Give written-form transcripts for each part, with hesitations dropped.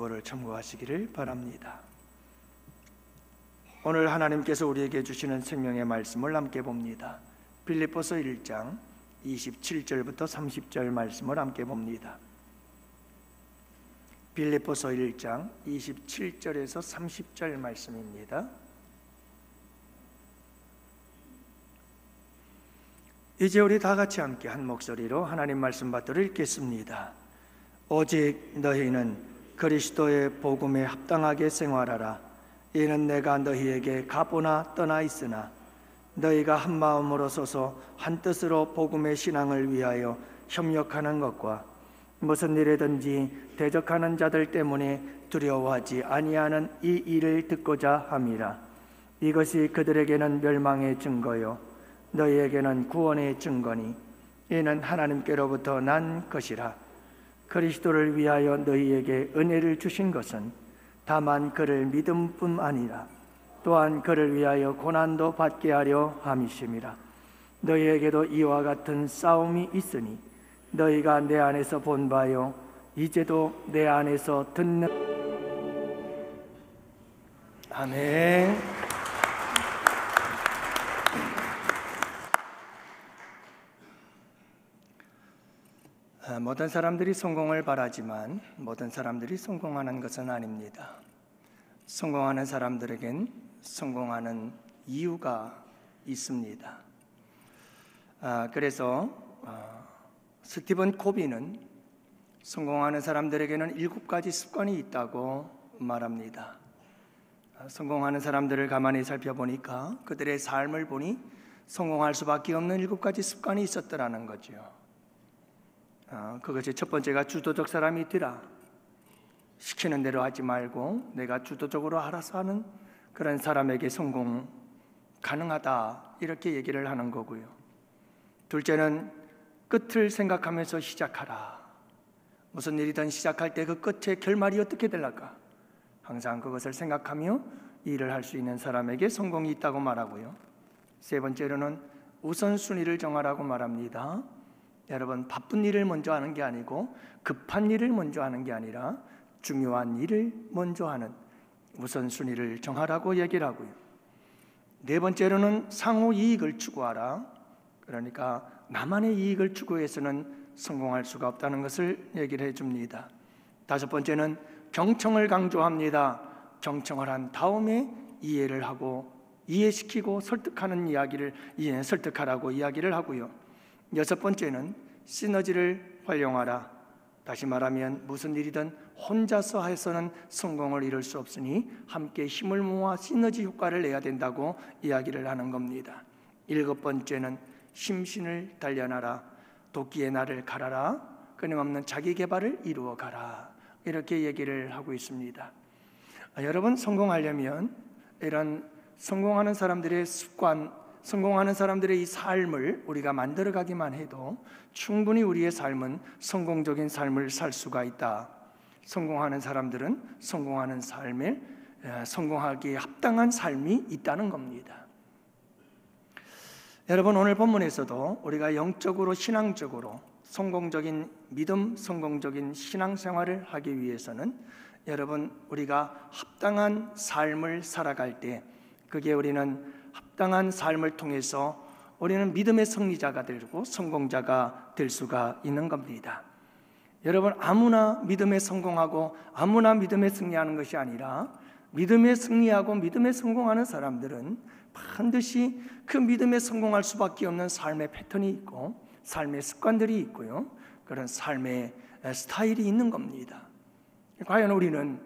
그거를 참고하시기를 바랍니다. 오늘 하나님께서 우리에게 주시는 생명의 말씀을 함께 봅니다. 빌립보서 1장 27절부터 30절 말씀을 함께 봅니다. 빌립보서 1장 27절에서 30절 말씀입니다. 이제 우리 다 같이 함께 한 목소리로 하나님 말씀 받들어 읽겠습니다. 오직 너희는 그리스도의 복음에 합당하게 생활하라. 이는 내가 너희에게 가보나 떠나 있으나 너희가 한 마음으로 서서 한 뜻으로 복음의 신앙을 위하여 협력하는 것과 무슨 일에든지 대적하는 자들 때문에 두려워하지 아니하는 이 일을 듣고자 함이라. 이것이 그들에게는 멸망의 증거요 너희에게는 구원의 증거니 이는 하나님께로부터 난 것이라. 그리스도를 위하여 너희에게 은혜를 주신 것은 다만 그를 믿음뿐 아니라 또한 그를 위하여 고난도 받게 하려 함이심이라. 너희에게도 이와 같은 싸움이 있으니 너희가 내 안에서 본 바요 이제도 내 안에서 듣는. 아멘. 모든 사람들이 성공을 바라지만 모든 사람들이 성공하는 것은 아닙니다. 성공하는 사람들에겐 성공하는 이유가 있습니다. 그래서 스티븐 코비는 성공하는 사람들에게는 7가지 습관이 있다고 말합니다. 성공하는 사람들을 가만히 살펴보니까 그들의 삶을 보니 성공할 수밖에 없는 7가지 습관이 있었더라는 거죠. 그것이 첫 번째가 주도적 사람이 되라. 시키는 대로 하지 말고 내가 주도적으로 알아서 하는 그런 사람에게 성공 가능하다, 이렇게 얘기를 하는 거고요. 둘째는 끝을 생각하면서 시작하라. 무슨 일이든 시작할 때 그 끝의 결말이 어떻게 될까 항상 그것을 생각하며 일을 할 수 있는 사람에게 성공이 있다고 말하고요. 세 번째로는 우선순위를 정하라고 말합니다. 여러분, 바쁜 일을 먼저 하는 게 아니고 급한 일을 먼저 하는 게 아니라 중요한 일을 먼저 하는 우선순위를 정하라고 얘기를 하고요. 네 번째로는 상호 이익을 추구하라. 그러니까 나만의 이익을 추구해서는 성공할 수가 없다는 것을 얘기를 해줍니다. 다섯 번째는 경청을 강조합니다. 경청을 한 다음에 이해를 하고 이해시키고 설득하는 이야기를 설득하라고 이야기를 하고요. 여섯 번째는 시너지를 활용하라. 다시 말하면 무슨 일이든 혼자서 해서는 성공을 이룰 수 없으니 함께 힘을 모아 시너지 효과를 내야 된다고 이야기를 하는 겁니다. 일곱 번째는 심신을 단련하라. 도끼의 날을 갈아라. 끊임없는 자기 개발을 이루어 가라. 이렇게 얘기를 하고 있습니다. 여러분, 성공하려면 이런 성공하는 사람들의 습관, 성공하는 사람들의 이 삶을 우리가 만들어가기만 해도 충분히 우리의 삶은 성공적인 삶을 살 수가 있다. 성공하는 사람들은 성공하는 삶에 성공하기에 합당한 삶이 있다는 겁니다. 여러분, 오늘 본문에서도 우리가 영적으로 신앙적으로 성공적인 믿음, 성공적인 신앙생활을 하기 위해서는 여러분, 우리가 합당한 삶을 살아갈 때 그게 우리는 합당한 삶을 통해서 우리는 믿음의 승리자가 되고 성공자가 될 수가 있는 겁니다. 여러분, 아무나 믿음에 성공하고 아무나 믿음에 승리하는 것이 아니라 믿음에 승리하고 믿음에 성공하는 사람들은 반드시 그 믿음에 성공할 수밖에 없는 삶의 패턴이 있고 삶의 습관들이 있고요. 그런 삶의 스타일이 있는 겁니다. 과연 우리는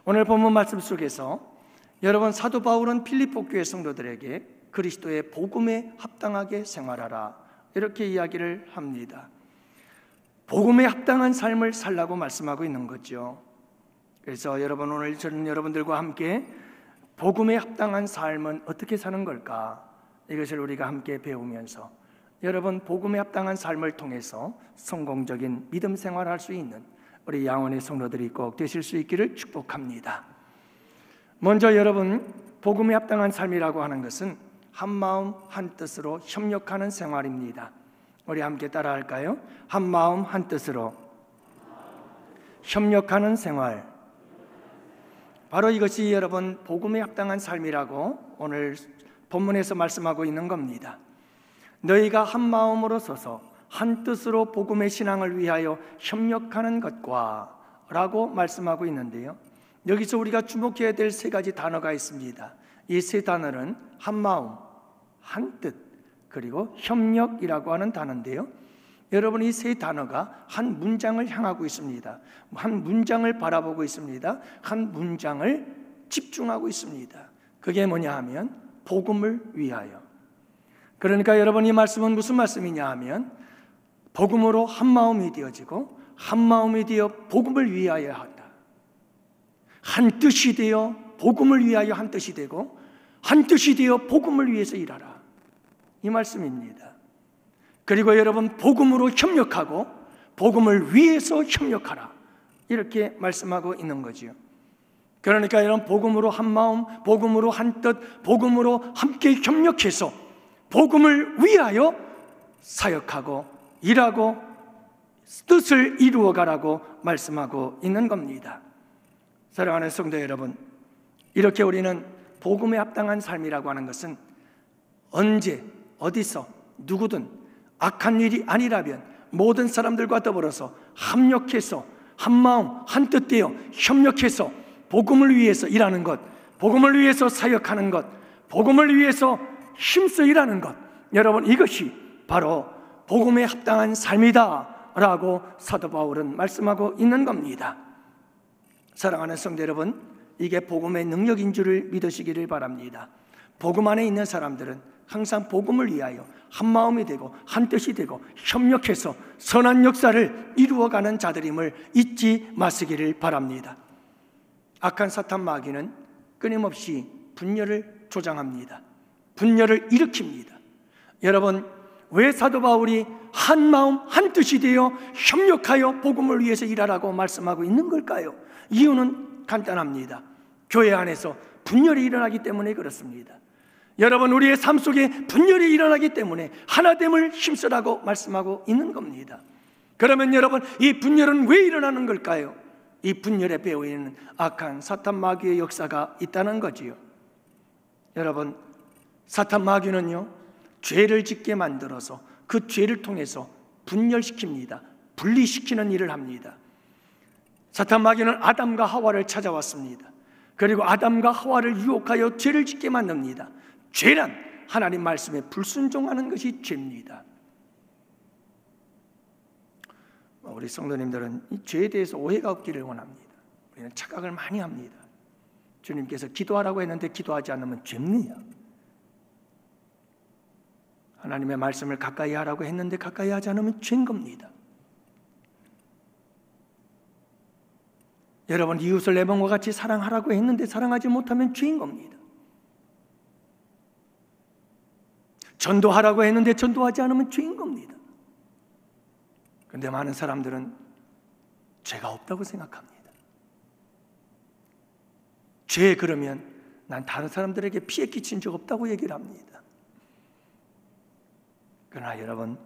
오늘 본문 말씀 속에서 여러분, 사도 바울은 빌립보 교회 성도들에게 그리스도의 복음에 합당하게 생활하라, 이렇게 이야기를 합니다. 복음에 합당한 삶을 살라고 말씀하고 있는 거죠. 그래서 여러분, 오늘 저는 여러분들과 함께 복음에 합당한 삶은 어떻게 사는 걸까, 이것을 우리가 함께 배우면서 여러분, 복음에 합당한 삶을 통해서 성공적인 믿음 생활할 수 있는 우리 양원의 성도들이 꼭 되실 수 있기를 축복합니다. 먼저 여러분, 복음에 합당한 삶이라고 하는 것은 한 마음 한 뜻으로 협력하는 생활입니다. 우리 함께 따라할까요? 한 마음 한 뜻으로 협력하는 생활. 바로 이것이 여러분 복음에 합당한 삶이라고 오늘 본문에서 말씀하고 있는 겁니다. 너희가 한 마음으로 서서 한 뜻으로 복음의 신앙을 위하여 협력하는 것과 라고 말씀하고 있는데요, 여기서 우리가 주목해야 될 세 가지 단어가 있습니다. 이 세 단어는 한 마음, 한 뜻, 그리고 협력이라고 하는 단어인데요, 여러분 이 세 단어가 한 문장을 향하고 있습니다. 한 문장을 바라보고 있습니다. 한 문장을 집중하고 있습니다. 그게 뭐냐 하면 복음을 위하여. 그러니까 여러분 이 말씀은 무슨 말씀이냐 하면 복음으로 한 마음이 되어지고 한 마음이 되어 복음을 위하여 한다. 한 뜻이 되어 복음을 위하여 한 뜻이 되고 한 뜻이 되어 복음을 위해서 일하라, 이 말씀입니다. 그리고 여러분 복음으로 협력하고 복음을 위해서 협력하라, 이렇게 말씀하고 있는 거지요. 그러니까 여러분 복음으로 한 마음, 복음으로 한 뜻, 복음으로 함께 협력해서 복음을 위하여 사역하고 일하고 뜻을 이루어가라고 말씀하고 있는 겁니다. 사랑하는 성도 여러분, 이렇게 우리는 복음에 합당한 삶이라고 하는 것은 언제 어디서 누구든 악한 일이 아니라면 모든 사람들과 더불어서 합력해서 한 마음 한 뜻 되어 협력해서 복음을 위해서 일하는 것, 복음을 위해서 사역하는 것, 복음을 위해서 힘써 일하는 것, 여러분 이것이 바로 복음에 합당한 삶이다 라고 사도 바울은 말씀하고 있는 겁니다. 사랑하는 성도 여러분, 이게 복음의 능력인 줄을 믿으시기를 바랍니다. 복음 안에 있는 사람들은 항상 복음을 위하여 한 마음이 되고 한 뜻이 되고 협력해서 선한 역사를 이루어가는 자들임을 잊지 마시기를 바랍니다. 악한 사탄 마귀는 끊임없이 분열을 조장합니다. 분열을 일으킵니다. 여러분, 왜 사도 바울이 한 마음 한 뜻이 되어 협력하여 복음을 위해서 일하라고 말씀하고 있는 걸까요? 이유는 간단합니다. 교회 안에서 분열이 일어나기 때문에 그렇습니다. 여러분, 우리의 삶 속에 분열이 일어나기 때문에 하나됨을 힘쓰라고 말씀하고 있는 겁니다. 그러면 여러분, 이 분열은 왜 일어나는 걸까요? 이 분열의 배후에는 악한 사탄 마귀의 역사가 있다는 거지요. 여러분, 사탄 마귀는요, 죄를 짓게 만들어서 그 죄를 통해서 분열시킵니다. 분리시키는 일을 합니다. 사탄 마귀는 아담과 하와를 찾아왔습니다. 그리고 아담과 하와를 유혹하여 죄를 짓게 만듭니다. 죄란 하나님 말씀에 불순종하는 것이 죄입니다. 우리 성도님들은 이 죄에 대해서 오해가 없기를 원합니다. 우리는 착각을 많이 합니다. 주님께서 기도하라고 했는데 기도하지 않으면 죄입니다. 하나님의 말씀을 가까이 하라고 했는데 가까이 하지 않으면 죄인 겁니다. 여러분, 이웃을 내 몸과 같이 사랑하라고 했는데 사랑하지 못하면 죄인 겁니다. 전도하라고 했는데 전도하지 않으면 죄인 겁니다. 그런데 많은 사람들은 죄가 없다고 생각합니다. 죄 그러면 난 다른 사람들에게 피해 끼친 적 없다고 얘기를 합니다. 그러나 여러분,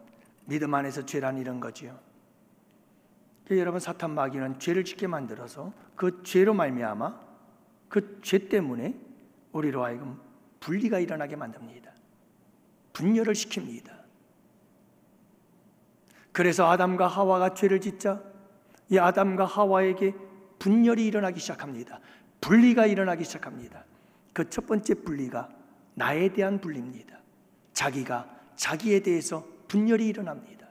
믿음 안에서 죄란 이런 거지요. 여러분, 사탄 마귀는 죄를 짓게 만들어서 그 죄로 말미암아 그 죄 때문에 우리로 하여금 분리가 일어나게 만듭니다. 분열을 시킵니다. 그래서 아담과 하와가 죄를 짓자 이 아담과 하와에게 분열이 일어나기 시작합니다. 분리가 일어나기 시작합니다. 그 첫 번째 분리가 나에 대한 분리입니다. 자기가 자기에 대해서 분열이 일어납니다.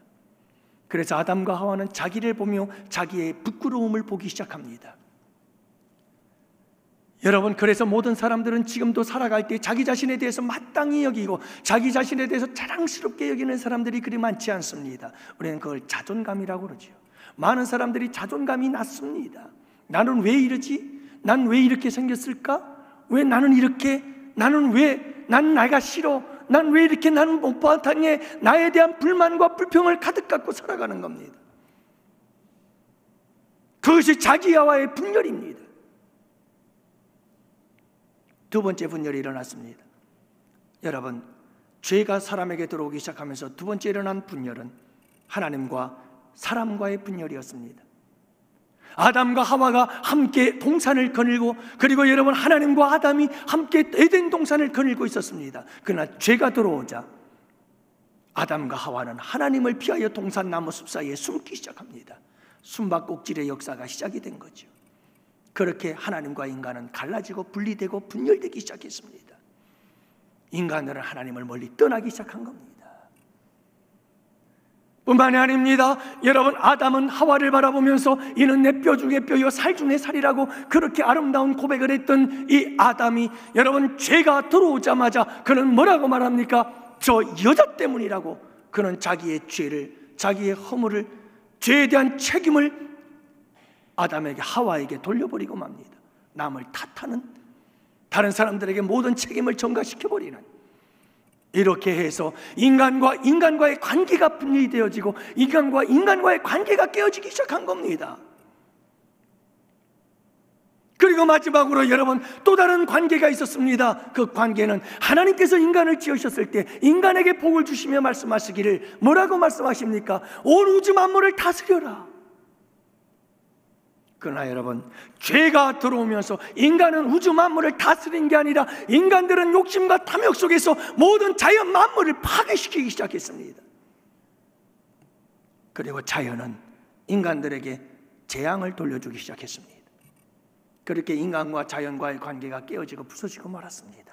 그래서 아담과 하와는 자기를 보며 자기의 부끄러움을 보기 시작합니다. 여러분, 그래서 모든 사람들은 지금도 살아갈 때 자기 자신에 대해서 마땅히 여기고 자기 자신에 대해서 자랑스럽게 여기는 사람들이 그리 많지 않습니다. 우리는 그걸 자존감이라고 그러죠. 많은 사람들이 자존감이 낮습니다. 나는 왜 이러지? 난 왜 이렇게 생겼을까? 왜 나는 이렇게? 나는 내가 싫어? 난 왜 이렇게 나는 못바탕에 나에 대한 불만과 불평을 가득 갖고 살아가는 겁니다. 그것이 자기와의 분열입니다. 두 번째 분열이 일어났습니다. 여러분, 죄가 사람에게 들어오기 시작하면서 두 번째 일어난 분열은 하나님과 사람과의 분열이었습니다. 아담과 하와가 함께 동산을 거닐고, 그리고 여러분 하나님과 아담이 함께 에덴 동산을 거닐고 있었습니다. 그러나 죄가 들어오자 아담과 하와는 하나님을 피하여 동산나무 숲 사이에 숨기 시작합니다. 숨바꼭질의 역사가 시작이 된 거죠. 그렇게 하나님과 인간은 갈라지고 분리되고 분열되기 시작했습니다. 인간들은 하나님을 멀리 떠나기 시작한 겁니다. 뿐만이 아닙니다. 여러분, 아담은 하와를 바라보면서 이는 내 뼈 중에 뼈요 살 중에 살이라고 그렇게 아름다운 고백을 했던 이 아담이, 여러분, 죄가 들어오자마자 그는 뭐라고 말합니까? 저 여자 때문이라고. 그는 자기의 죄를, 자기의 허물을, 죄에 대한 책임을 아담에게, 하와에게 돌려버리고 맙니다. 남을 탓하는, 다른 사람들에게 모든 책임을 전가시켜버리는, 이렇게 해서 인간과의 관계가 분리되어지고 인간과의 관계가 깨어지기 시작한 겁니다. 그리고 마지막으로 여러분, 또 다른 관계가 있었습니다. 그 관계는 하나님께서 인간을 지으셨을 때 인간에게 복을 주시며 말씀하시기를 뭐라고 말씀하십니까? 온 우주 만물을 다스려라. 그러나 여러분, 죄가 들어오면서 인간은 우주 만물을 다스린 게 아니라 인간들은 욕심과 탐욕 속에서 모든 자연 만물을 파괴시키기 시작했습니다. 그리고 자연은 인간들에게 재앙을 돌려주기 시작했습니다. 그렇게 인간과 자연과의 관계가 깨어지고 부서지고 말았습니다.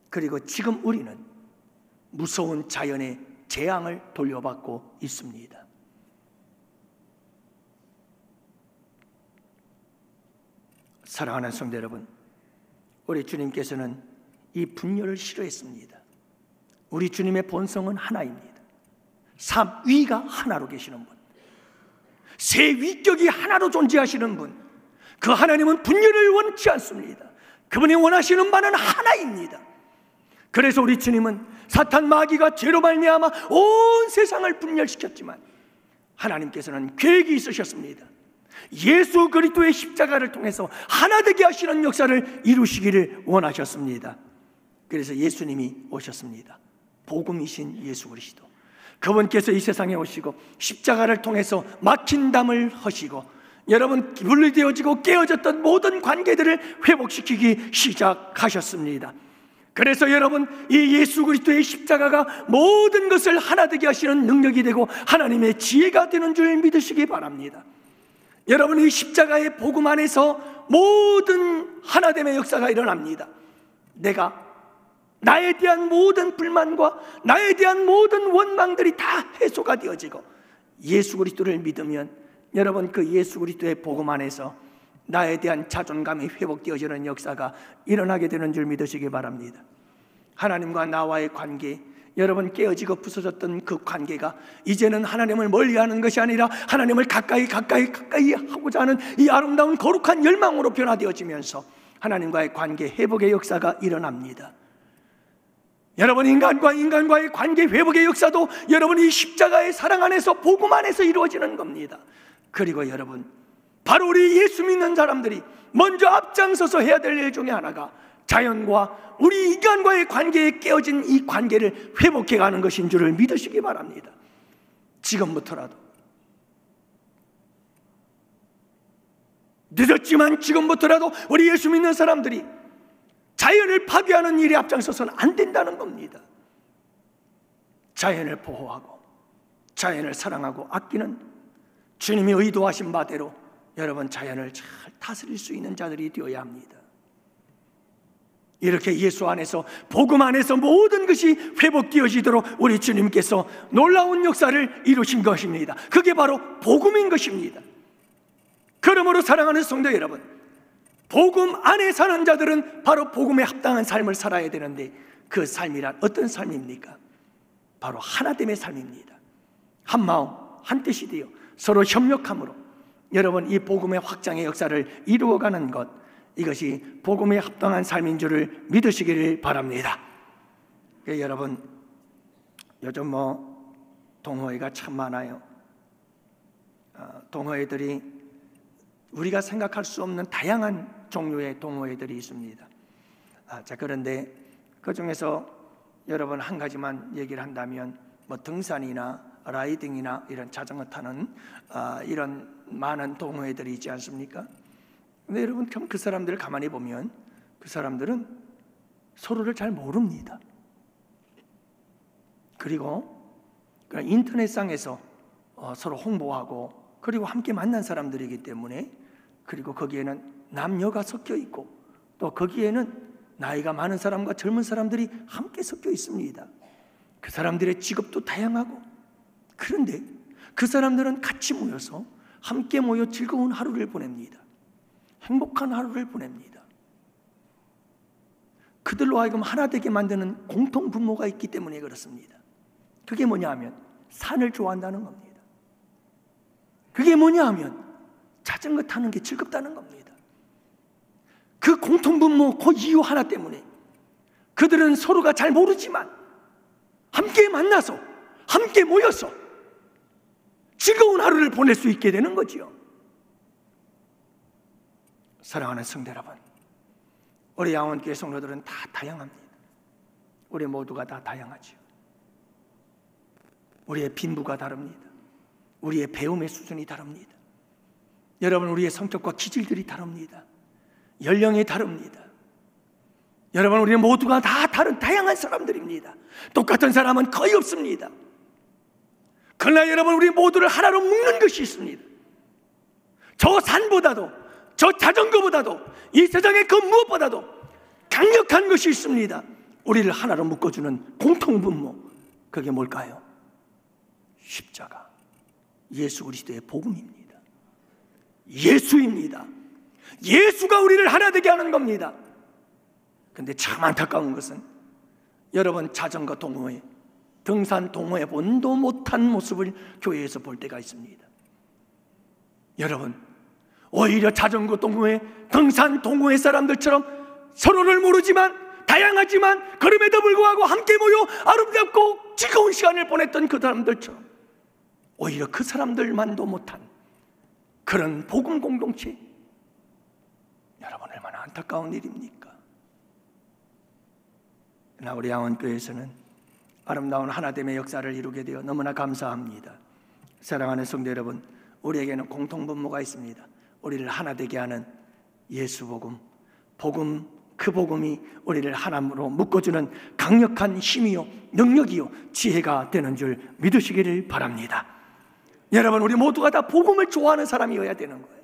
그리고 지금 우리는 무서운 자연의 재앙을 돌려받고 있습니다. 사랑하는 성도 여러분, 우리 주님께서는 이 분열을 싫어했습니다. 우리 주님의 본성은 하나입니다. 삼위가 하나로 계시는 분, 세 위격이 하나로 존재하시는 분, 그 하나님은 분열을 원치 않습니다. 그분이 원하시는 바는 하나입니다. 그래서 우리 주님은 사탄 마귀가 죄로 말미암아 온 세상을 분열시켰지만 하나님께서는 계획이 있으셨습니다. 예수 그리스도의 십자가를 통해서 하나 되게 하시는 역사를 이루시기를 원하셨습니다. 그래서 예수님이 오셨습니다. 복음이신 예수 그리스도, 그분께서 이 세상에 오시고 십자가를 통해서 막힌 담을 허시고 여러분, 분리되어지고 깨어졌던 모든 관계들을 회복시키기 시작하셨습니다. 그래서 여러분, 이 예수 그리스도의 십자가가 모든 것을 하나 되게 하시는 능력이 되고 하나님의 지혜가 되는 줄 믿으시기 바랍니다. 여러분, 이 십자가의 복음 안에서 모든 하나됨의 역사가 일어납니다. 내가 나에 대한 모든 불만과 나에 대한 모든 원망들이 다 해소가 되어지고 예수 그리스도를 믿으면 여러분, 그 예수 그리스도의 복음 안에서 나에 대한 자존감이 회복되어지는 역사가 일어나게 되는 줄 믿으시기 바랍니다. 하나님과 나와의 관계, 여러분, 깨어지고 부서졌던 그 관계가 이제는 하나님을 멀리하는 것이 아니라 하나님을 가까이 하고자 하는 이 아름다운 거룩한 열망으로 변화되어지면서 하나님과의 관계 회복의 역사가 일어납니다. 여러분, 인간과의 관계 회복의 역사도 여러분, 이 십자가의 사랑 안에서, 복음 안에서 이루어지는 겁니다. 그리고 여러분, 바로 우리 예수 믿는 사람들이 먼저 앞장서서 해야 될 일 중에 하나가 자연과 우리 인간과의 관계에 깨어진 이 관계를 회복해가는 것인 줄을 믿으시기 바랍니다. 지금부터라도, 늦었지만 지금부터라도 우리 예수 믿는 사람들이 자연을 파괴하는 일에 앞장서서는 안 된다는 겁니다. 자연을 보호하고 자연을 사랑하고 아끼는 주님이 의도하신 바대로 여러분, 자연을 잘 다스릴 수 있는 자들이 되어야 합니다. 이렇게 예수 안에서, 복음 안에서 모든 것이 회복되어지도록 우리 주님께서 놀라운 역사를 이루신 것입니다. 그게 바로 복음인 것입니다. 그러므로 사랑하는 성도 여러분, 복음 안에 사는 자들은 바로 복음에 합당한 삶을 살아야 되는데 그 삶이란 어떤 삶입니까? 바로 하나됨의 삶입니다. 한 마음 한 뜻이 되어 서로 협력함으로 여러분, 이 복음의 확장의 역사를 이루어가는 것, 이것이 복음에 합당한 삶인 줄을 믿으시기를 바랍니다. 여러분, 요즘 동호회가 참 많아요. 동호회들이 우리가 생각할 수 없는 다양한 종류의 동호회들이 있습니다. 그런데 그 중에서 여러분, 한 가지만 얘기를 한다면 등산이나 라이딩이나 이런 자전거 타는 이런 많은 동호회들이 있지 않습니까? 근데 여러분, 그 사람들을 가만히 보면 그 사람들은 서로를 잘 모릅니다. 그리고 인터넷상에서 서로 홍보하고, 그리고 함께 만난 사람들이기 때문에, 그리고 거기에는 남녀가 섞여 있고, 또 거기에는 나이가 많은 사람과 젊은 사람들이 함께 섞여 있습니다. 그 사람들의 직업도 다양하고, 그런데 그 사람들은 같이 모여서 함께 모여 즐거운 하루를 보냅니다. 행복한 하루를 보냅니다. 그들로 하여금 하나 되게 만드는 공통 분모가 있기 때문에 그렇습니다. 그게 뭐냐 하면 산을 좋아한다는 겁니다. 그게 뭐냐 하면 자전거 타는 게 즐겁다는 겁니다. 그 공통 분모, 그 이유 하나 때문에 그들은 서로가 잘 모르지만 함께 만나서, 함께 모여서 즐거운 하루를 보낼 수 있게 되는 거지요. 사랑하는 성도 여러분, 우리 양원교회 성도들은 다 다양합니다. 우리 모두가 다 다양하죠. 우리의 빈부가 다릅니다. 우리의 배움의 수준이 다릅니다. 여러분, 우리의 성격과 기질들이 다릅니다. 연령이 다릅니다. 여러분, 우리 모두가 다 다른 다양한 사람들입니다. 똑같은 사람은 거의 없습니다. 그러나 여러분, 우리 모두를 하나로 묶는 것이 있습니다. 저 산보다도, 저 자전거보다도, 이 세상의 그 무엇보다도 강력한 것이 있습니다. 우리를 하나로 묶어주는 공통분모, 그게 뭘까요? 십자가, 예수 그리스도의 복음입니다. 예수입니다. 예수가 우리를 하나 되게 하는 겁니다. 그런데 참 안타까운 것은 여러분, 자전거 동호회, 등산 동호회 본도 못한 모습을 교회에서 볼 때가 있습니다. 여러분, 오히려 자전거 동호회, 등산 동호회 사람들처럼 서로를 모르지만 다양하지만 그럼에도 불구하고 함께 모여 아름답고 즐거운 시간을 보냈던 그 사람들처럼, 오히려 그 사람들만도 못한 그런 복음 공동체, 여러분, 얼마나 안타까운 일입니까? 그러나 우리 양원교회에서는 아름다운 하나됨의 역사를 이루게 되어 너무나 감사합니다. 사랑하는 성도 여러분, 우리에게는 공통분모가 있습니다. 우리를 하나 되게 하는 예수 복음, 그 복음이 우리를 하나로 묶어주는 강력한 힘이요, 능력이요, 지혜가 되는 줄 믿으시기를 바랍니다. 여러분, 우리 모두가 다 복음을 좋아하는 사람이어야 되는 거예요.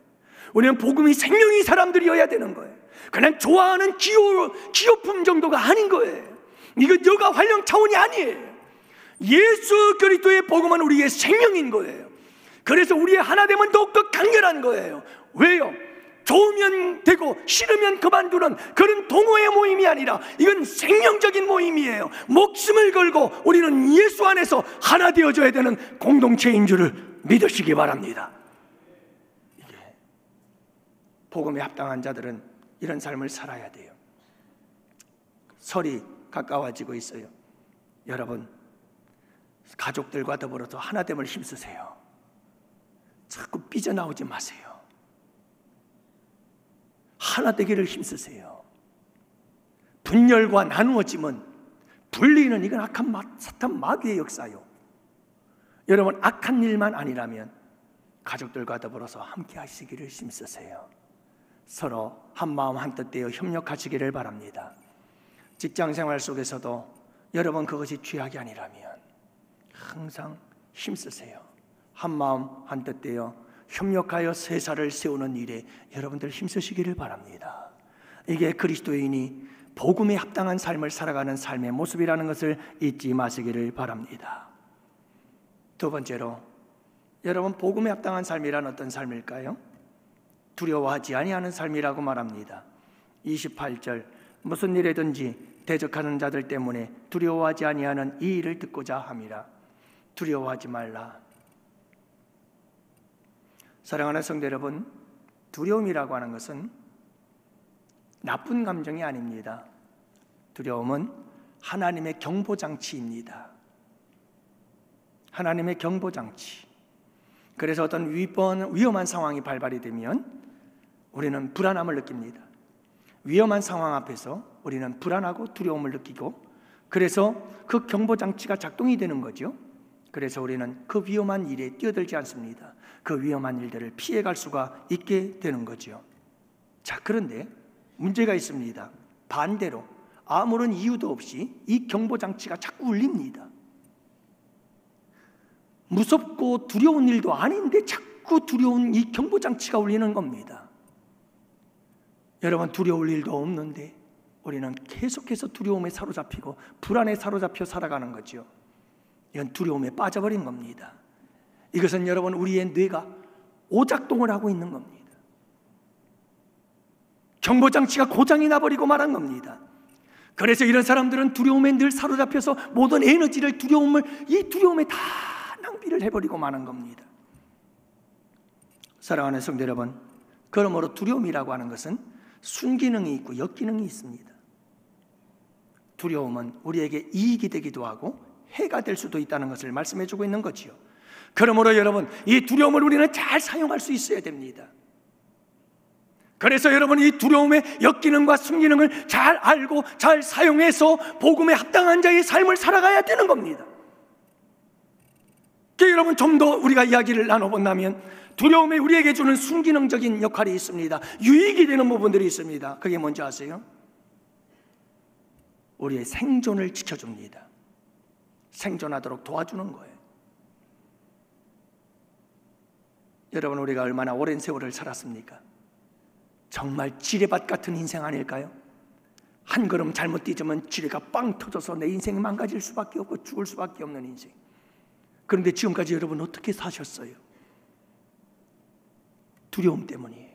우리는 복음이 생명인 사람들이어야 되는 거예요. 그냥 좋아하는 기호품 정도가 아닌 거예요. 이건 여가 활용 차원이 아니에요. 예수 그리스도의 복음은 우리의 생명인 거예요. 그래서 우리의 하나됨은 더욱더 강렬한 거예요. 왜요? 좋으면 되고 싫으면 그만두는 그런 동호회 모임이 아니라 이건 생명적인 모임이에요. 목숨을 걸고 우리는 예수 안에서 하나 되어져야 되는 공동체인 줄을 믿으시기 바랍니다. 이게 복음에 합당한 자들은 이런 삶을 살아야 돼요. 설이 가까워지고 있어요. 여러분, 가족들과 더불어서 하나됨을 힘쓰세요. 자꾸 삐져나오지 마세요. 하나 되기를 힘쓰세요. 분열과 나누어짐은, 분리는 이건 악한 사탄 마귀의 역사요. 여러분, 악한 일만 아니라면 가족들과 더불어서 함께 하시기를 힘쓰세요. 서로 한마음 한뜻 되어 협력하시기를 바랍니다. 직장생활 속에서도 여러분, 그것이 죄악이 아니라면 항상 힘쓰세요. 한마음 한뜻 되어 협력하여 세사를 세우는 일에 여러분들 힘쓰시기를 바랍니다. 이게 그리스도인이 복음에 합당한 삶을 살아가는 삶의 모습이라는 것을 잊지 마시기를 바랍니다. 두 번째로, 여러분, 복음에 합당한 삶이란 어떤 삶일까요? 두려워하지 아니하는 삶이라고 말합니다. 28절, 무슨 일에든지 대적하는 자들 때문에 두려워하지 아니하는 이 일을 듣고자 함이라. 두려워하지 말라. 사랑하는 성도 여러분, 두려움이라고 하는 것은 나쁜 감정이 아닙니다. 두려움은 하나님의 경보장치입니다. 하나님의 경보장치. 그래서 어떤 위험한 상황이 발발이 되면 우리는 불안함을 느낍니다. 위험한 상황 앞에서 우리는 불안하고 두려움을 느끼고, 그래서 그 경보장치가 작동이 되는 거죠. 그래서 우리는 그 위험한 일에 뛰어들지 않습니다. 그 위험한 일들을 피해갈 수가 있게 되는 거죠. 자, 그런데 문제가 있습니다. 반대로 아무런 이유도 없이 이 경보장치가 자꾸 울립니다. 무섭고 두려운 일도 아닌데 자꾸 두려운 이 경보장치가 울리는 겁니다. 여러분, 두려울 일도 없는데 우리는 계속해서 두려움에 사로잡히고 불안에 사로잡혀 살아가는 거죠. 이건 두려움에 빠져버린 겁니다. 이것은 여러분, 우리의 뇌가 오작동을 하고 있는 겁니다. 경보장치가 고장이 나버리고 말한 겁니다. 그래서 이런 사람들은 두려움에 늘 사로잡혀서 모든 에너지를 이 두려움에 다 낭비를 해버리고 마는 겁니다. 사랑하는 성도 여러분, 그러므로 두려움이라고 하는 것은 순기능이 있고 역기능이 있습니다. 두려움은 우리에게 이익이 되기도 하고 해가 될 수도 있다는 것을 말씀해 주고 있는 거지요. 그러므로 여러분, 이 두려움을 우리는 잘 사용할 수 있어야 됩니다. 그래서 여러분, 이 두려움의 역기능과 순기능을 잘 알고 잘 사용해서 복음에 합당한 자의 삶을 살아가야 되는 겁니다. 여러분, 좀 더 우리가 이야기를 나눠본다면 두려움이 우리에게 주는 순기능적인 역할이 있습니다. 유익이 되는 부분들이 있습니다. 그게 뭔지 아세요? 우리의 생존을 지켜줍니다. 생존하도록 도와주는 거예요. 여러분, 우리가 얼마나 오랜 세월을 살았습니까? 정말 지뢰밭 같은 인생 아닐까요? 한 걸음 잘못 뛰자면 지뢰가 빵 터져서 내 인생이 망가질 수밖에 없고 죽을 수밖에 없는 인생. 그런데 지금까지 여러분 어떻게 사셨어요? 두려움 때문이에요.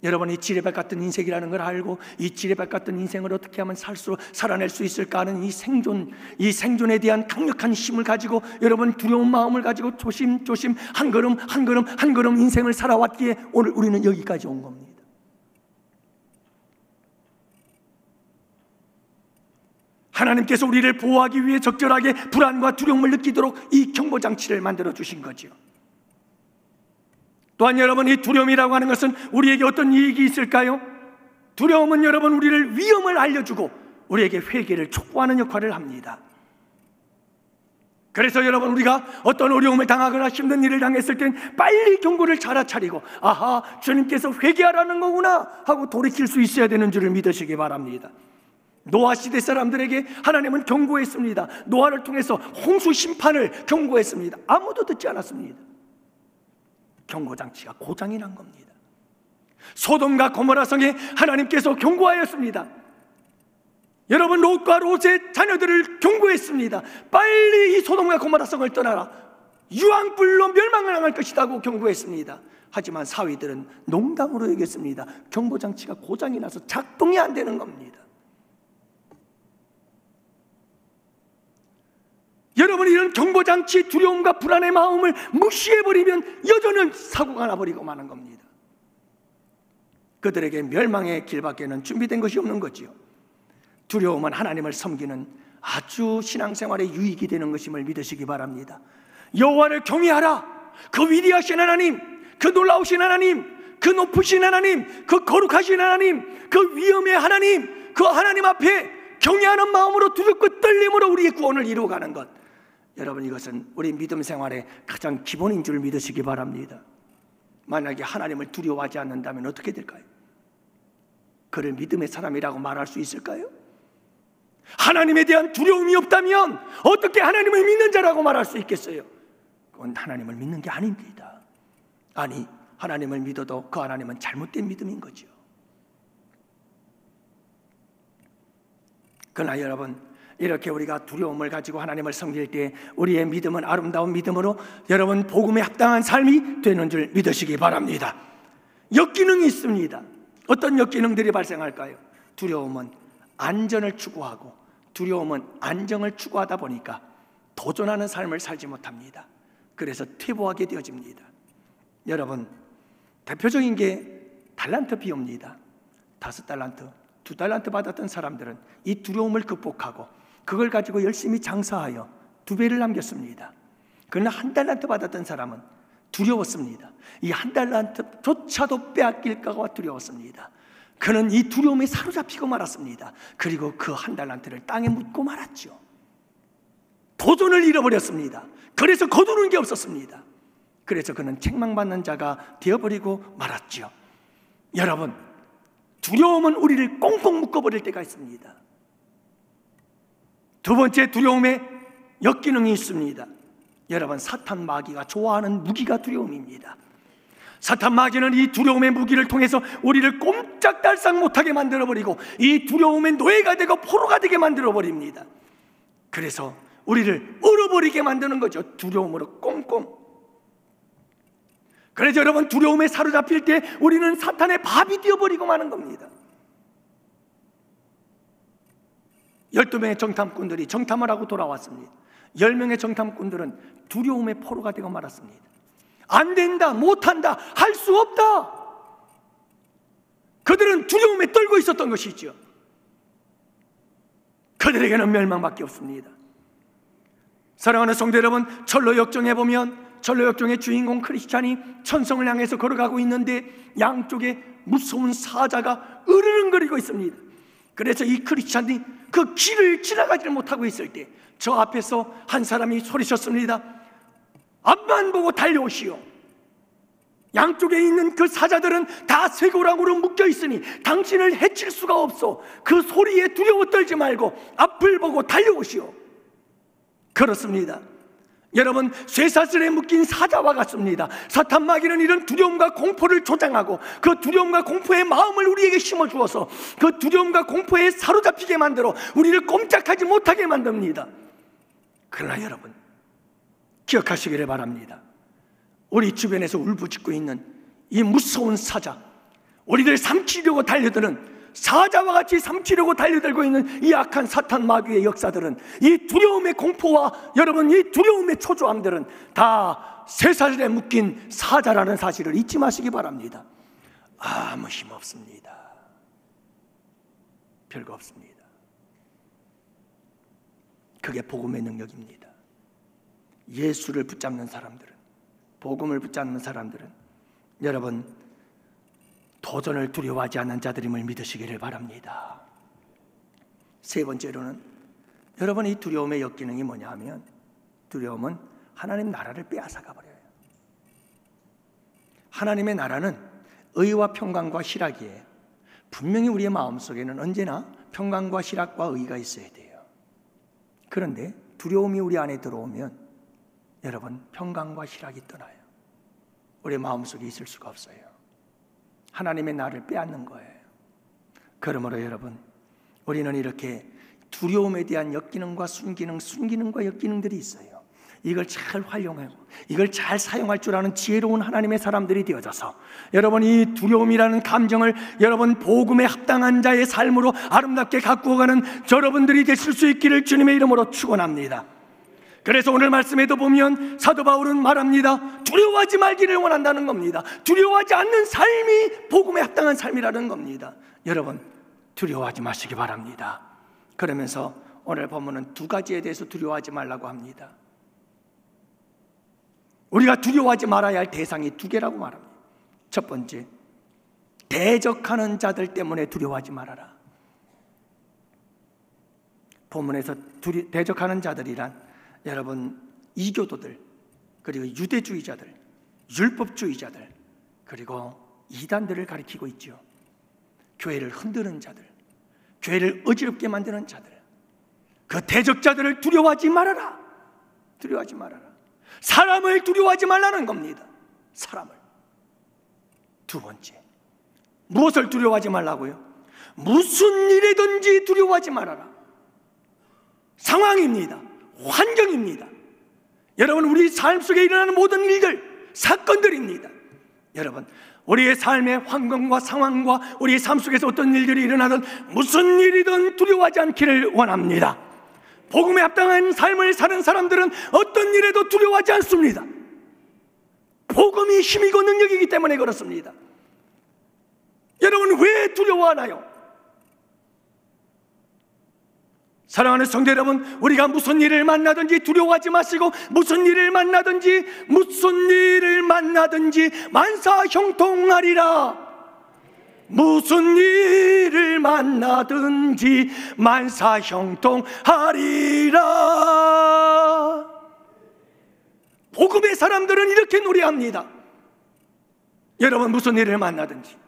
여러분, 이 지뢰밭 같은 인생이라는 걸 알고 이 지뢰밭 같은 인생을 어떻게 하면 살아낼 수 있을까 하는 이 생존에 대한 강력한 힘을 가지고 여러분, 두려운 마음을 가지고 조심조심 한 걸음 한 걸음 한 걸음 인생을 살아왔기에 오늘 우리는 여기까지 온 겁니다. 하나님께서 우리를 보호하기 위해 적절하게 불안과 두려움을 느끼도록 이 경보장치를 만들어 주신 거죠. 또한 여러분, 이 두려움이라고 하는 것은 우리에게 어떤 이익이 있을까요? 두려움은 여러분, 우리를 위험을 알려주고 우리에게 회개를 촉구하는 역할을 합니다. 그래서 여러분, 우리가 어떤 어려움을 당하거나 힘든 일을 당했을 땐 빨리 경고를 알아차리고 아하, 주님께서 회개하라는 거구나 하고 돌이킬 수 있어야 되는 줄을 믿으시기 바랍니다. 노아 시대 사람들에게 하나님은 경고했습니다. 노아를 통해서 홍수 심판을 경고했습니다. 아무도 듣지 않았습니다. 경고장치가 고장이 난 겁니다. 소돔과 고모라 성에 하나님께서 경고하였습니다. 여러분, 롯과 롯의 자녀들을 경고했습니다. 빨리 이 소돔과 고모라 성을 떠나라. 유황불로 멸망을 당할 것이라고 경고했습니다. 하지만 사위들은 농담으로 여겼습니다. 경보장치가 고장이 나서 작동이 안 되는 겁니다. 여러분, 이런 경보장치, 두려움과 불안의 마음을 무시해버리면 여전히 사고가 나버리고 마는 겁니다. 그들에게 멸망의 길밖에는 준비된 것이 없는 거지요. 두려움은 하나님을 섬기는 아주 신앙생활에 유익이 되는 것임을 믿으시기 바랍니다. 여호와를 경외하라. 그 위대하신 하나님, 그 놀라우신 하나님, 그 높으신 하나님, 그 거룩하신 하나님, 그 위엄의 하나님, 그 하나님 앞에 경외하는 마음으로 두렵고 떨림으로 우리의 구원을 이루어가는 것, 여러분, 이것은 우리 믿음 생활의 가장 기본인 줄 믿으시기 바랍니다. 만약에 하나님을 두려워하지 않는다면 어떻게 될까요? 그를 믿음의 사람이라고 말할 수 있을까요? 하나님에 대한 두려움이 없다면 어떻게 하나님을 믿는 자라고 말할 수 있겠어요? 그건 하나님을 믿는 게 아닙니다. 아니, 하나님을 믿어도 그 하나님은 잘못된 믿음인 거죠. 그러나 여러분, 이렇게 우리가 두려움을 가지고 하나님을 섬길 때 우리의 믿음은 아름다운 믿음으로 여러분, 복음에 합당한 삶이 되는 줄 믿으시기 바랍니다. 역기능이 있습니다. 어떤 역기능들이 발생할까요? 두려움은 안전을 추구하고 두려움은 안정을 추구하다 보니까 도전하는 삶을 살지 못합니다. 그래서 퇴보하게 되어집니다. 여러분, 대표적인 게 달란트 비유입니다. 5달란트, 2달란트 받았던 사람들은 이 두려움을 극복하고 그걸 가지고 열심히 장사하여 2배를 남겼습니다. 그러나 1달란트 받았던 사람은 두려웠습니다. 이 1달란트조차도 빼앗길까 두려웠습니다. 그는 이 두려움에 사로잡히고 말았습니다. 그리고 그 1달란트를 땅에 묻고 말았죠. 도전을 잃어버렸습니다. 그래서 거두는 게 없었습니다. 그래서 그는 책망받는 자가 되어버리고 말았죠. 여러분, 두려움은 우리를 꽁꽁 묶어버릴 때가 있습니다. 두 번째 두려움의 역기능이 있습니다. 여러분, 사탄 마귀가 좋아하는 무기가 두려움입니다. 사탄 마귀는 이 두려움의 무기를 통해서 우리를 꼼짝달싹 못하게 만들어버리고 이 두려움의 노예가 되고 포로가 되게 만들어버립니다. 그래서 우리를 얼어버리게 만드는 거죠. 두려움으로 꽁꽁. 그래서 여러분, 두려움에 사로잡힐 때 우리는 사탄의 밥이 되어버리고 마는 겁니다. 12명의 정탐꾼들이 정탐을 하고 돌아왔습니다. 10명의 정탐꾼들은 두려움의 포로가 되고 말았습니다. 안 된다, 못한다, 할 수 없다. 그들은 두려움에 떨고 있었던 것이죠. 그들에게는 멸망밖에 없습니다. 사랑하는 성도 여러분, 철로 역정에 보면 철로 역정의 주인공 크리스찬이 천성을 향해서 걸어가고 있는데 양쪽에 무서운 사자가 으르렁거리고 있습니다. 그래서 이 크리스찬이 그 길을 지나가지 못하고 있을 때 저 앞에서 한 사람이 소리쳤습니다. 앞만 보고 달려오시오. 양쪽에 있는 그 사자들은 다 쇠고랑으로 묶여 있으니 당신을 해칠 수가 없어. 그 소리에 두려워 떨지 말고 앞을 보고 달려오시오. 그렇습니다. 여러분, 쇠사슬에 묶인 사자와 같습니다. 사탄 마귀는 이런 두려움과 공포를 조장하고 그 두려움과 공포의 마음을 우리에게 심어주어서 그 두려움과 공포에 사로잡히게 만들어 우리를 꼼짝하지 못하게 만듭니다. 그러나 여러분, 기억하시기를 바랍니다. 우리 주변에서 울부짖고 있는 이 무서운 사자, 우리를 삼키려고 달려드는 사자와 같이 삼키려고 달려들고 있는 이 악한 사탄 마귀의 역사들은, 이 두려움의 공포와 여러분 이 두려움의 초조함들은 다 쇠사슬에 묶인 사자라는 사실을 잊지 마시기 바랍니다. 아무 힘 없습니다. 별거 없습니다. 그게 복음의 능력입니다. 예수를 붙잡는 사람들은, 복음을 붙잡는 사람들은 여러분 도전을 두려워하지 않는 자들임을 믿으시기를 바랍니다. 세 번째로는 여러분, 이 두려움의 역기능이 뭐냐 하면 두려움은 하나님 나라를 빼앗아가 버려요. 하나님의 나라는 의와 평강과 희락이에요. 분명히 우리의 마음속에는 언제나 평강과 희락과 의가 있어야 돼요. 그런데 두려움이 우리 안에 들어오면 여러분, 평강과 희락이 떠나요. 우리 마음속에 있을 수가 없어요. 하나님의 나를 빼앗는 거예요. 그러므로 여러분, 우리는 이렇게 두려움에 대한 역기능과 순기능과 역기능들이 있어요. 이걸 잘 활용하고 이걸 잘 사용할 줄 아는 지혜로운 하나님의 사람들이 되어져서 여러분, 이 두려움이라는 감정을 여러분 복음에 합당한 자의 삶으로 아름답게 가꾸어가는 여러분들이 되실 수 있기를 주님의 이름으로 축원합니다. 그래서 오늘 말씀에도 보면 사도 바울은 말합니다. 두려워하지 말기를 원한다는 겁니다. 두려워하지 않는 삶이 복음에 합당한 삶이라는 겁니다. 여러분, 두려워하지 마시기 바랍니다. 그러면서 오늘 본문은 두 가지에 대해서 두려워하지 말라고 합니다. 우리가 두려워하지 말아야 할 대상이 두 개라고 말합니다. 첫 번째, 대적하는 자들 때문에 두려워하지 말아라. 본문에서 대적하는 자들이란 여러분 이교도들, 그리고 유대주의자들, 율법주의자들, 그리고 이단들을 가리키고 있죠. 교회를 흔드는 자들, 교회를 어지럽게 만드는 자들, 그 대적자들을 두려워하지 말아라. 두려워하지 말아라. 사람을 두려워하지 말라는 겁니다. 사람을. 두 번째, 무엇을 두려워하지 말라고요? 무슨 일이든지 두려워하지 말아라. 상황입니다. 환경입니다. 여러분, 우리 삶 속에 일어나는 모든 일들, 사건들입니다. 여러분, 우리의 삶의 환경과 상황과 우리의 삶 속에서 어떤 일들이 일어나든 무슨 일이든 두려워하지 않기를 원합니다. 복음에 합당한 삶을 사는 사람들은 어떤 일에도 두려워하지 않습니다. 복음이 힘이고 능력이기 때문에 그렇습니다. 여러분, 왜 두려워하나요? 사랑하는 성도 여러분, 우리가 무슨 일을 만나든지 두려워하지 마시고 무슨 일을 만나든지 만사형통하리라. 무슨 일을 만나든지 만사형통하리라. 복음의 사람들은 이렇게 노래합니다. 여러분 무슨 일을 만나든지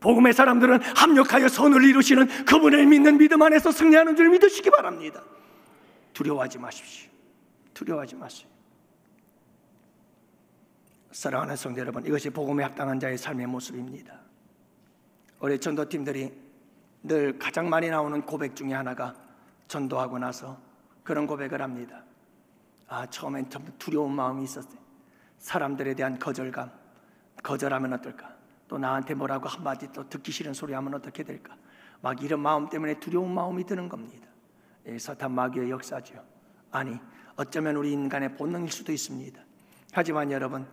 복음의 사람들은 합력하여 선을 이루시는 그분을 믿는 믿음 안에서 승리하는 줄 믿으시기 바랍니다. 두려워하지 마십시오. 두려워하지 마세요. 사랑하는 성도 여러분, 이것이 복음에 합당한 자의 삶의 모습입니다. 우리 전도팀들이 늘 가장 많이 나오는 고백 중에 하나가 전도하고 나서 그런 고백을 합니다. 처음엔 좀 두려운 마음이 있었어요. 사람들에 대한 거절감, 거절하면 어떨까? 또 나한테 뭐라고 한마디 또 듣기 싫은 소리 하면 어떻게 될까? 막 이런 마음 때문에 두려운 마음이 드는 겁니다. 사탄 마귀의 역사죠. 아니, 어쩌면 우리 인간의 본능일 수도 있습니다. 하지만 여러분,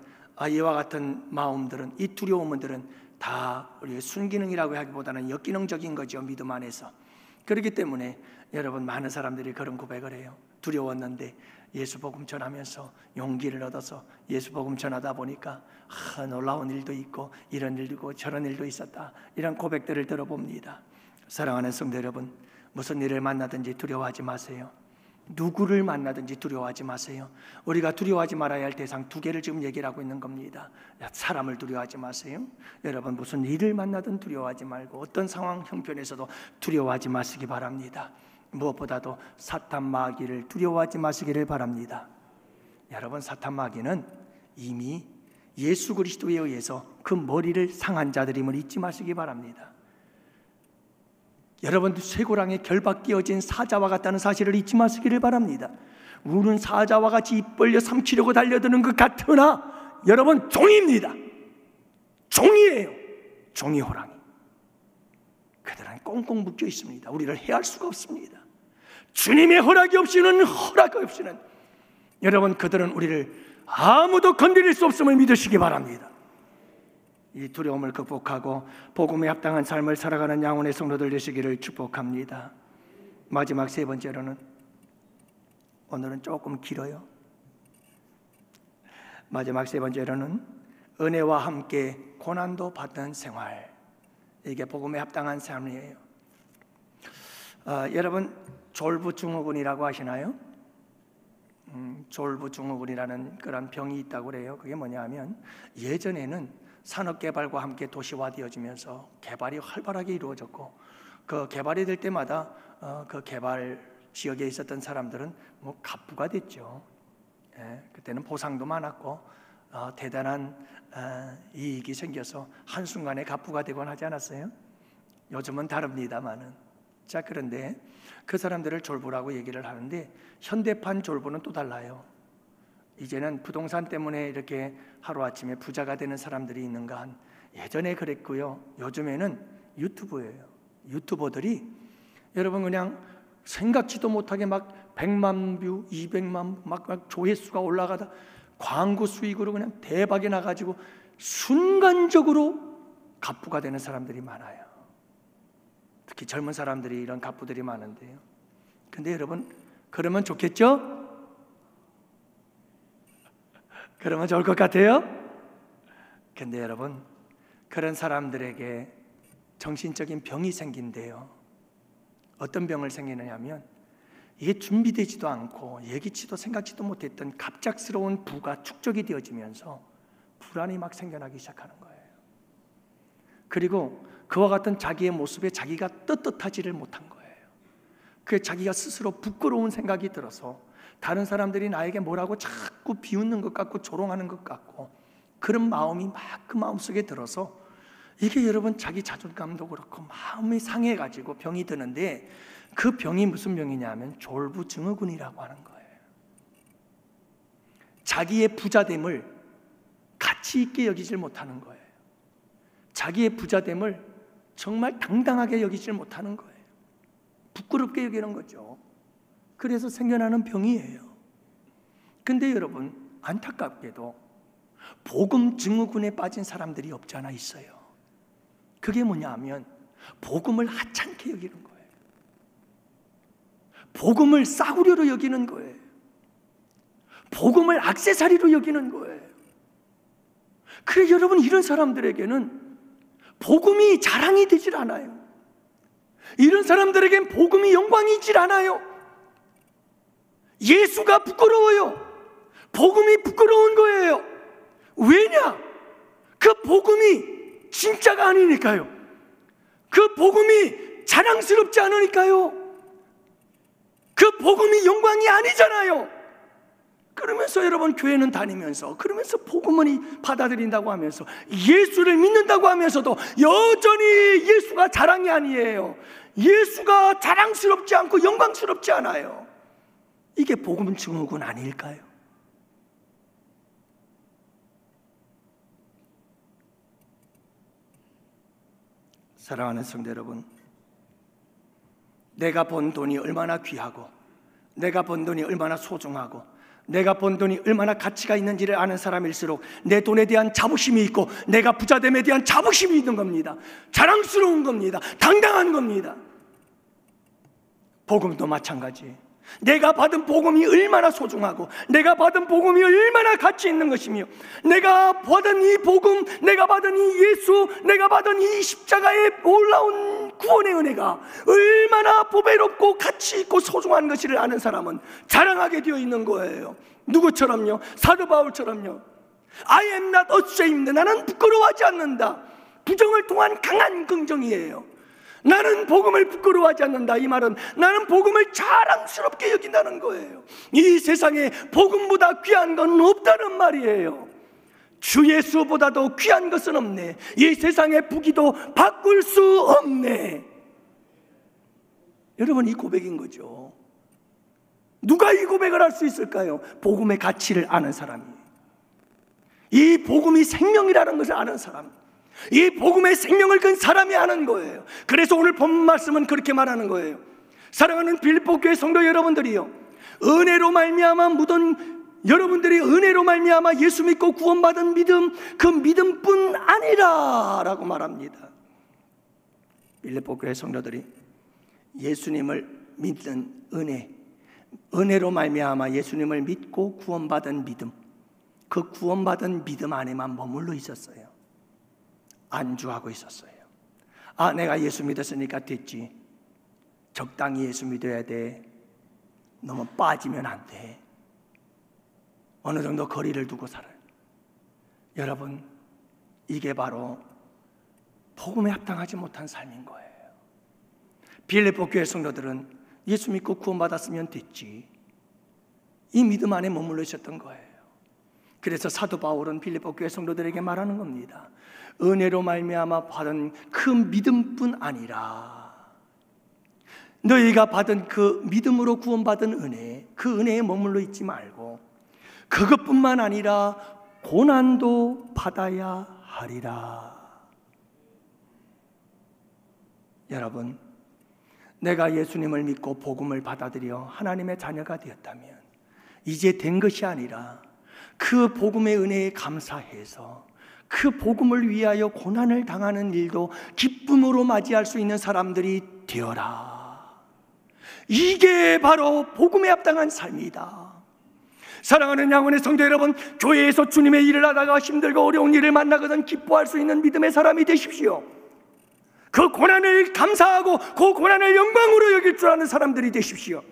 이와 같은 마음들은, 이 두려움들은 다 우리의 순기능이라고 하기보다는 역기능적인 거죠. 믿음 안에서. 그렇기 때문에 여러분, 많은 사람들이 그런 고백을 해요. 두려웠는데 예수 복음 전하면서 용기를 얻어서 예수 복음 전하다 보니까 놀라운 일도 있고 이런 일도 있고 저런 일도 있었다, 이런 고백들을 들어봅니다. 사랑하는 성도 여러분, 무슨 일을 만나든지 두려워하지 마세요. 누구를 만나든지 두려워하지 마세요. 우리가 두려워하지 말아야 할 대상 두 개를 지금 얘기를 하고 있는 겁니다. 사람을 두려워하지 마세요. 여러분 무슨 일을 만나든 두려워하지 말고 어떤 상황 형편에서도 두려워하지 마시기 바랍니다. 무엇보다도 사탄 마귀를 두려워하지 마시기를 바랍니다. 여러분, 사탄 마귀는 이미 예수 그리스도에 의해서 그 머리를 상한 자들임을 잊지 마시기 바랍니다. 여러분, 쇠고랑에 결박 끼어진 사자와 같다는 사실을 잊지 마시기를 바랍니다. 우는 사자와 같이 입 벌려 삼키려고 달려드는 것 같으나 여러분, 종입니다. 종이에요. 종이 호랑이. 그들은 꽁꽁 묶여 있습니다. 우리를 해할 수가 없습니다. 주님의 허락이 없이는 여러분, 그들은 우리를 아무도 건드릴 수 없음을 믿으시기 바랍니다. 이 두려움을 극복하고 복음에 합당한 삶을 살아가는 양혼의 성도들 되시기를 축복합니다. 마지막 세 번째로는, 오늘은 조금 길어요. 마지막 세 번째로는 은혜와 함께 고난도 받는 생활. 이게 복음에 합당한 삶이에요. 여러분, 졸부증후군이라고 하시나요? 졸부증후군이라는 그런 병이 있다고 그래요. 그게 뭐냐면, 예전에는 산업개발과 함께 도시화되어지면서 개발이 활발하게 이루어졌고, 그 개발이 될 때마다 그 개발 지역에 있었던 사람들은 뭐 갑부가 됐죠. 그때는 보상도 많았고 대단한 이익이 생겨서 한순간에 갑부가 되곤 하지 않았어요? 요즘은 다릅니다만은. 자, 그런데 그 사람들을 졸부라고 얘기를 하는데, 현대판 졸부는 또 달라요. 이제는 부동산 때문에 이렇게 하루아침에 부자가 되는 사람들이 있는가 한, 예전에 그랬고요. 요즘에는 유튜브예요. 유튜버들이 여러분 그냥 생각지도 못하게 막 100만 뷰, 200만 막 조회수가 올라가다 광고 수익으로 그냥 대박이 나가지고 순간적으로 갑부가 되는 사람들이 많아요. 특히 젊은 사람들이 이런 갑부들이 많은데요. 근데 여러분, 그러면 좋겠죠? 그러면 좋을 것 같아요? 근데 여러분, 그런 사람들에게 정신적인 병이 생긴대요. 어떤 병을 생기느냐 하면, 이게 준비되지도 않고 예기치도 생각지도 못했던 갑작스러운 부가 축적이 되어지면서 불안이 막 생겨나기 시작하는 거예요. 그리고 그와 같은 자기의 모습에 자기가 떳떳하지를 못한 거예요. 그게 자기가 스스로 부끄러운 생각이 들어서 다른 사람들이 나에게 뭐라고 자꾸 비웃는 것 같고 조롱하는 것 같고, 그런 마음이 막 그 마음속에 들어서 이게 여러분 자기 자존감도 그렇고 마음이 상해가지고 병이 드는데, 그 병이 무슨 병이냐 하면 졸부증후군이라고 하는 거예요. 자기의 부자됨을 가치 있게 여기질 못하는 거예요. 자기의 부자됨을 정말 당당하게 여기질 못하는 거예요. 부끄럽게 여기는 거죠. 그래서 생겨나는 병이에요. 근데 여러분, 안타깝게도 복음 증후군에 빠진 사람들이 없지 않아 있어요. 그게 뭐냐 하면 복음을 하찮게 여기는 거예요. 복음을 싸구려로 여기는 거예요. 복음을 액세서리로 여기는 거예요. 그래, 여러분, 이런 사람들에게는 복음이 자랑이 되질 않아요. 이런 사람들에겐 복음이 영광이질 않아요. 예수가 부끄러워요. 복음이 부끄러운 거예요. 왜냐? 그 복음이 진짜가 아니니까요. 그 복음이 자랑스럽지 않으니까요. 그 복음이 영광이 아니잖아요. 그러면서 여러분 교회는 다니면서, 그러면서 복음을 받아들인다고 하면서, 예수를 믿는다고 하면서도 여전히 예수가 자랑이 아니에요. 예수가 자랑스럽지 않고 영광스럽지 않아요. 이게 복음 증후군 아닐까요? 사랑하는 성도 여러분, 내가 번 돈이 얼마나 귀하고, 내가 번 돈이 얼마나 소중하고, 내가 번 돈이 얼마나 가치가 있는지를 아는 사람일수록 내 돈에 대한 자부심이 있고, 내가 부자됨에 대한 자부심이 있는 겁니다. 자랑스러운 겁니다. 당당한 겁니다. 복음도 마찬가지. 내가 받은 복음이 얼마나 소중하고, 내가 받은 복음이 얼마나 가치 있는 것이며, 내가 받은 이 복음, 내가 받은 이 예수, 내가 받은 이 십자가의 놀라운 구원의 은혜가 얼마나 보배롭고 가치 있고 소중한 것을 아는 사람은 자랑하게 되어 있는 거예요. 누구처럼요? 사도 바울처럼요. I am not ashamed. 나는 부끄러워하지 않는다. 부정을 통한 강한 긍정이에요. 나는 복음을 부끄러워하지 않는다. 이 말은 나는 복음을 자랑스럽게 여긴다는 거예요. 이 세상에 복음보다 귀한 건 없다는 말이에요. 주 예수보다도 귀한 것은 없네. 이 세상의 부귀도 바꿀 수 없네. 여러분, 이 고백인 거죠. 누가 이 고백을 할 수 있을까요? 복음의 가치를 아는 사람이, 이 복음이 생명이라는 것을 아는 사람, 이 복음의 생명을 건 사람이 아는 거예요. 그래서 오늘 본 말씀은 그렇게 말하는 거예요. 사랑하는 빌립보 교회 성도 여러분들이요, 은혜로 말미암아 여러분들이 은혜로 말미암아 예수 믿고 구원받은 믿음, 그 믿음뿐 아니라 라고 말합니다. 빌립보 교회 성도들이 예수님을 믿는 은혜로 말미암아 예수님을 믿고 구원받은 믿음, 그 구원받은 믿음 안에만 머물러 있었어요. 안주하고 있었어요. 아, 내가 예수 믿었으니까 됐지. 적당히 예수 믿어야 돼. 너무 빠지면 안 돼. 어느 정도 거리를 두고 살아요. 여러분, 이게 바로 복음에 합당하지 못한 삶인 거예요. 빌립보 교회 성도들은 예수 믿고 구원받았으면 됐지. 이 믿음 안에 머물러 있었던 거예요. 그래서 사도 바울은 빌립보 교회 성도들에게 말하는 겁니다. 은혜로 말미암아 받은 그 믿음뿐 아니라, 너희가 받은 그 믿음으로 구원받은 은혜, 그 은혜에 머물러 있지 말고 그것뿐만 아니라 고난도 받아야 하리라. 여러분, 내가 예수님을 믿고 복음을 받아들여 하나님의 자녀가 되었다면 이제 된 것이 아니라 그 복음의 은혜에 감사해서 그 복음을 위하여 고난을 당하는 일도 기쁨으로 맞이할 수 있는 사람들이 되어라. 이게 바로 복음에 합당한 삶이다. 사랑하는 양원의 성도 여러분, 교회에서 주님의 일을 하다가 힘들고 어려운 일을 만나거든 기뻐할 수 있는 믿음의 사람이 되십시오. 그 고난을 감사하고 그 고난을 영광으로 여길 줄 아는 사람들이 되십시오.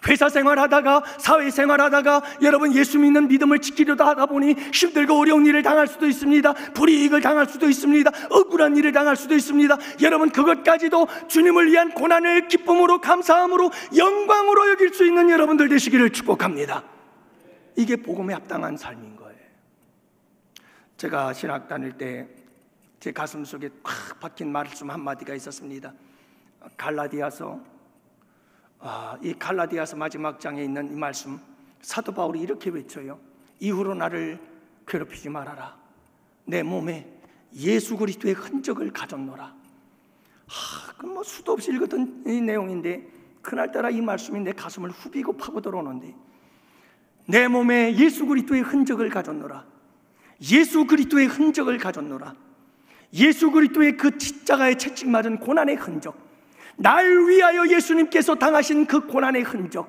회사 생활하다가, 사회생활하다가 여러분 예수 믿는 믿음을 지키려다 하다 보니 힘들고 어려운 일을 당할 수도 있습니다. 불이익을 당할 수도 있습니다. 억울한 일을 당할 수도 있습니다. 여러분, 그것까지도 주님을 위한 고난을 기쁨으로, 감사함으로, 영광으로 여길 수 있는 여러분들 되시기를 축복합니다. 이게 복음에 합당한 삶인 거예요. 제가 신학 다닐 때 제 가슴 속에 꽉 박힌 말씀 한마디가 있었습니다. 갈라디아서, 이 갈라디아서 마지막 장에 있는 이 말씀, 사도 바울이 이렇게 외쳐요. 이후로 나를 괴롭히지 말아라. 내 몸에 예수 그리스도의 흔적을 가졌노라. 그럼 뭐 수도 없이 읽었던 이 내용인데, 그날따라 이 말씀이 내 가슴을 후비고 파고 들어오는데, 내 몸에 예수 그리스도의 흔적을 가졌노라. 예수 그리스도의 흔적을 가졌노라. 예수 그리스도의 그 십자가에 채찍맞은 고난의 흔적, 날 위하여 예수님께서 당하신 그 고난의 흔적,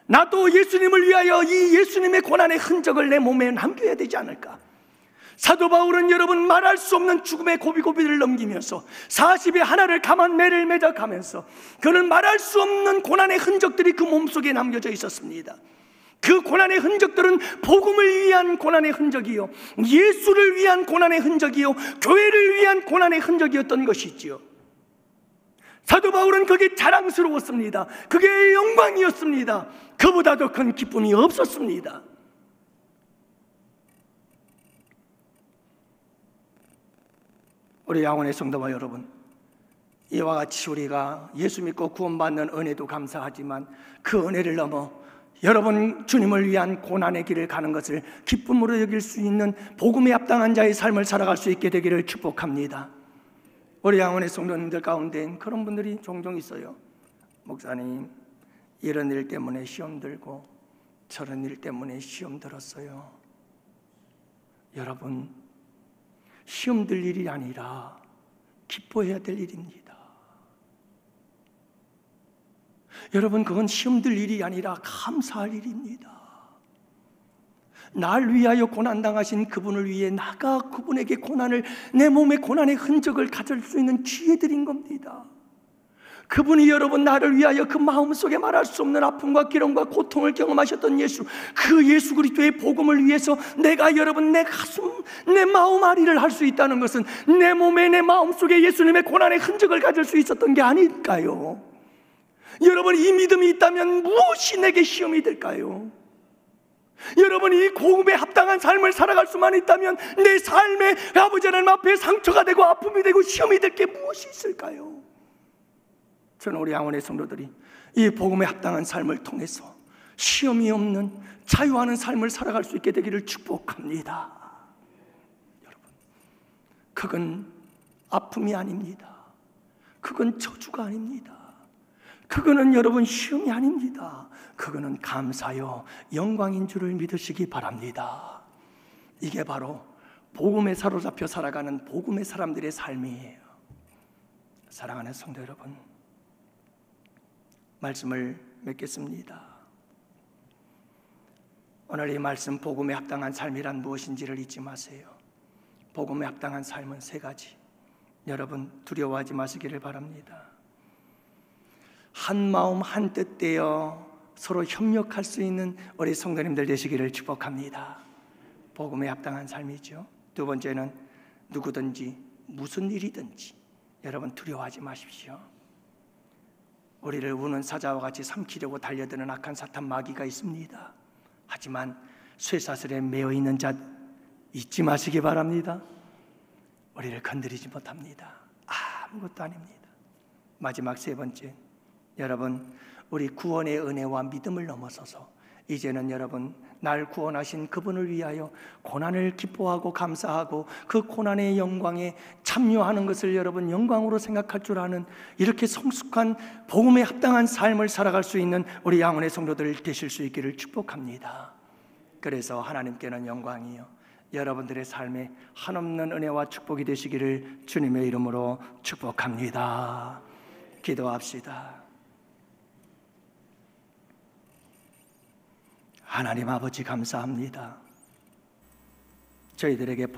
나도 예수님을 위하여 이 예수님의 고난의 흔적을 내 몸에 남겨야 되지 않을까. 사도 바울은 여러분 말할 수 없는 죽음의 고비고비를 넘기면서 40의 하나를 감한 매를 매작하면서 그는 말할 수 없는 고난의 흔적들이 그 몸속에 남겨져 있었습니다. 그 고난의 흔적들은 복음을 위한 고난의 흔적이요, 예수를 위한 고난의 흔적이요, 교회를 위한 고난의 흔적이었던 것이지요. 사도 바울은 그게 자랑스러웠습니다. 그게 영광이었습니다. 그보다 더 큰 기쁨이 없었습니다. 우리 양원의 성도와 여러분, 이와 같이 우리가 예수 믿고 구원받는 은혜도 감사하지만 그 은혜를 넘어 여러분 주님을 위한 고난의 길을 가는 것을 기쁨으로 여길 수 있는 복음에 합당한 자의 삶을 살아갈 수 있게 되기를 축복합니다. 우리 양원의 성도님들 가운데 그런 분들이 종종 있어요. 목사님, 이런 일 때문에 시험 들고 저런 일 때문에 시험 들었어요. 여러분, 시험 들 일이 아니라 기뻐해야 될 일입니다. 여러분, 그건 시험 들 일이 아니라 감사할 일입니다. 날 위하여 고난당하신 그분을 위해 나가 그분에게 고난을, 내 몸에 고난의 흔적을 가질 수 있는 기회 드린 겁니다. 그분이 여러분 나를 위하여 그 마음속에 말할 수 없는 아픔과 기름과 고통을 경험하셨던 예수, 그 예수 그리스도의 복음을 위해서 내가 여러분 내 가슴, 내 마음 아리를 할 수 있다는 것은 내 몸에, 내 마음속에 예수님의 고난의 흔적을 가질 수 있었던 게 아닐까요? 여러분, 이 믿음이 있다면 무엇이 내게 시험이 될까요? 여러분, 이 복음에 합당한 삶을 살아갈 수만 있다면 내 삶에 아버지 하나님 앞에 상처가 되고 아픔이 되고 시험이 될 게 무엇이 있을까요? 저는 우리 양원의 성도들이 이 복음에 합당한 삶을 통해서 시험이 없는 자유하는 삶을 살아갈 수 있게 되기를 축복합니다. 여러분, 그건 아픔이 아닙니다. 그건 저주가 아닙니다. 그거는 여러분 시험이 아닙니다. 그거는 감사요 영광인 줄을 믿으시기 바랍니다. 이게 바로 복음에 사로잡혀 살아가는 복음의 사람들의 삶이에요. 사랑하는 성도 여러분, 말씀을 맺겠습니다. 오늘 이 말씀 복음에 합당한 삶이란 무엇인지를 잊지 마세요. 복음에 합당한 삶은 세 가지. 여러분 두려워하지 마시기를 바랍니다. 한 마음 한 뜻 되어 서로 협력할 수 있는 우리 성도님들 되시기를 축복합니다. 복음에 합당한 삶이죠. 두 번째는 누구든지 무슨 일이든지 여러분 두려워하지 마십시오. 우리를 우는 사자와 같이 삼키려고 달려드는 악한 사탄 마귀가 있습니다. 하지만 쇠사슬에 매어 있는 자 잊지 마시기 바랍니다. 우리를 건드리지 못합니다. 아무것도 아닙니다. 마지막 세 번째, 여러분 우리 구원의 은혜와 믿음을 넘어서서 이제는 여러분 날 구원하신 그분을 위하여 고난을 기뻐하고 감사하고 그 고난의 영광에 참여하는 것을 여러분 영광으로 생각할 줄 아는 이렇게 성숙한 복음에 합당한 삶을 살아갈 수 있는 우리 양원의 성도들 되실 수 있기를 축복합니다. 그래서 하나님께는 영광이요 여러분들의 삶에 한없는 은혜와 축복이 되시기를 주님의 이름으로 축복합니다. 기도합시다. 하나님 아버지 감사합니다. 저희들에게